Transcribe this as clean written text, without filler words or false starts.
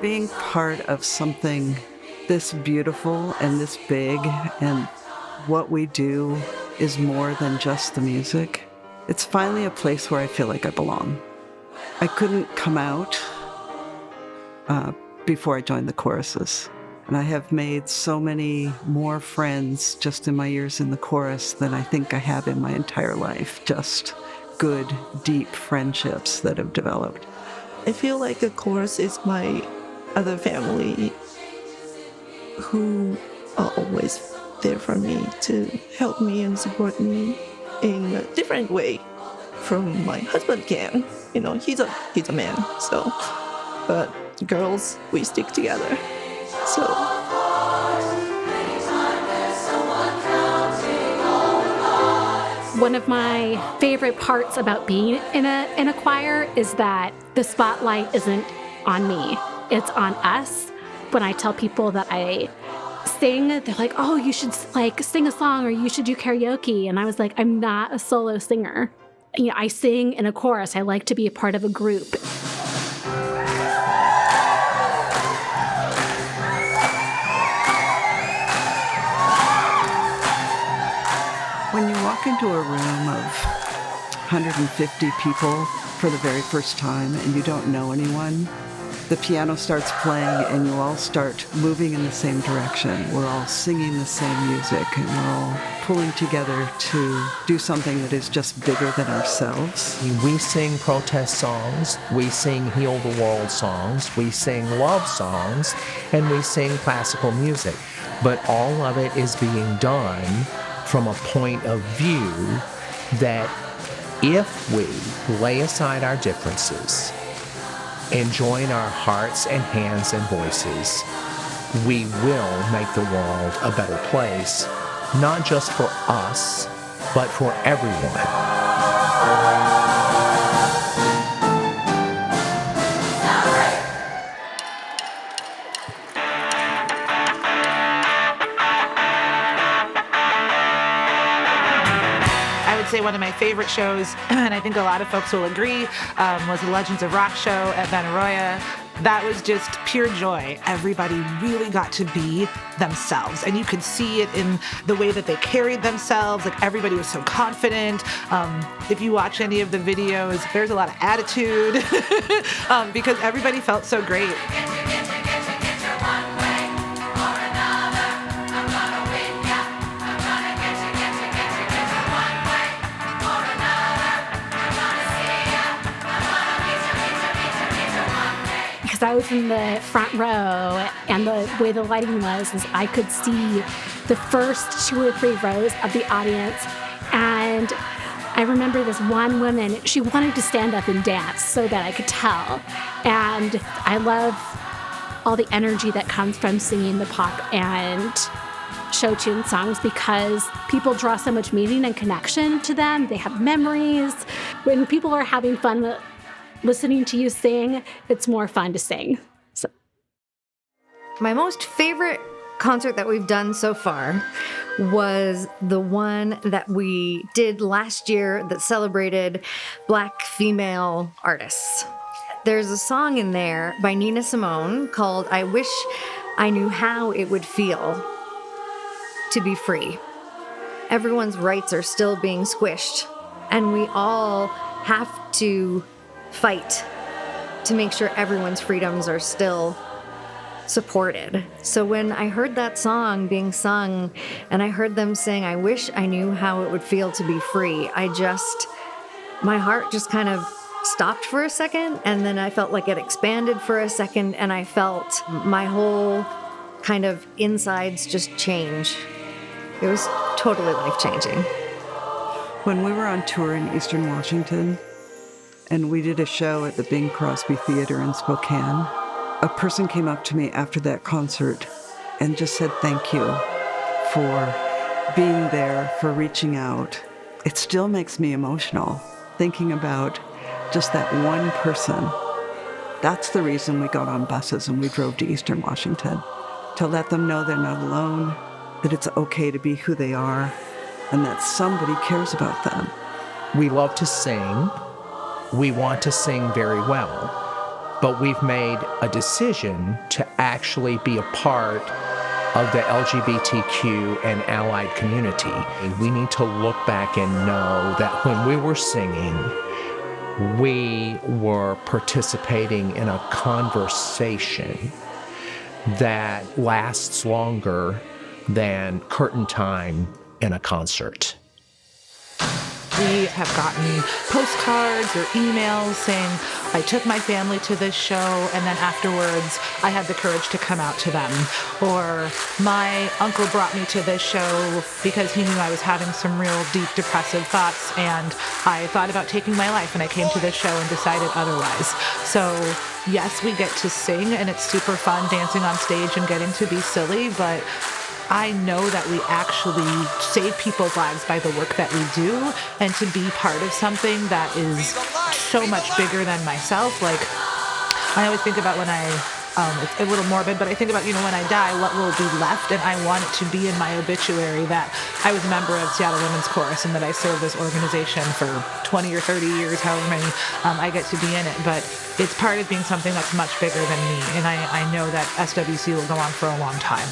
being part of something this beautiful and this big, and what we do is more than just the music. It's finally a place where I feel like I belong. I couldn't come out before I joined the choruses. And I have made so many more friends just in my years in the chorus than I think I have in my entire life. Just good, deep friendships that have developed. I feel like the chorus is my other family who are always there for me to help me and support me in a different way from my husband can. You know, he's a man, so, but girls, we stick together. So one of my favorite parts about being in a choir is that the spotlight isn't on me. It's on us. When I tell people that I sing, they're like, "Oh, you should like sing a song, or you should do karaoke." And I was like, "I'm not a solo singer. You know, I sing in a chorus. I like to be a part of a group." When you walk into a room of 150 people for the very first time and you don't know anyone, the piano starts playing and you all start moving in the same direction. We're all singing the same music and we're all pulling together to do something that is just bigger than ourselves. We sing protest songs, we sing heal the world songs, we sing love songs, and we sing classical music. But all of it is being done from a point of view that if we lay aside our differences and join our hearts and hands and voices, we will make the world a better place, not just for us, but for everyone. Say one of my favorite shows, and I think a lot of folks will agree, was the Legends of Rock show at Benaroya. That was just pure joy. Everybody really got to be themselves, and you could see it in the way that they carried themselves. Like, everybody was so confident. If you watch any of the videos, there's a lot of attitude because everybody felt so great. Because I was in the front row, and the way the lighting was is I could see the first 2 or 3 rows of the audience. And I remember this one woman, she wanted to stand up and dance so that I could tell. And I love all the energy that comes from singing the pop and show tune songs, because people draw so much meaning and connection to them. They have memories. When people are having fun listening to you sing, it's more fun to sing. So. My most favorite concert that we've done so far was the one that we did last year that celebrated Black female artists. There's a song in there by Nina Simone called "I Wish I Knew How It Would Feel to Be Free." Everyone's rights are still being squished, and we all have to fight to make sure everyone's freedoms are still supported. So when I heard that song being sung and I heard them sing, "I wish I knew how it would feel to be free," my heart just kind of stopped for a second, and then I felt like it expanded for a second, and I felt my whole kind of insides just change. It was totally life-changing. When we were on tour in Eastern Washington, and we did a show at the Bing Crosby Theater in Spokane, a person came up to me after that concert and just said thank you for being there, for reaching out. It still makes me emotional thinking about just that one person. That's the reason we got on buses and we drove to Eastern Washington, to let them know they're not alone, that it's okay to be who they are, and that somebody cares about them. We love to sing. We want to sing very well. but we've made a decision to actually be a part of the LGBTQ and allied community. We need to look back and know that when we were singing, we were participating in a conversation that lasts longer than curtain time in a concert. We have gotten postcards or emails saying, I took my family to this show and then afterwards I had the courage to come out to them. Or my uncle brought me to this show because he knew I was having some real deep depressive thoughts and I thought about taking my life and I came to this show and decided otherwise. So yes, we get to sing and it's super fun dancing on stage and getting to be silly, but I know that we actually save people's lives by the work that we do, and to be part of something that is so much bigger than myself. Like, I always think about when it's a little morbid, but I think about, when I die, what will be left? And I want it to be in my obituary that I was a member of Seattle Women's Chorus and that I served this organization for 20 or 30 years, however many I get to be in it. But it's part of being something that's much bigger than me. And I know that SWC will go on for a long time.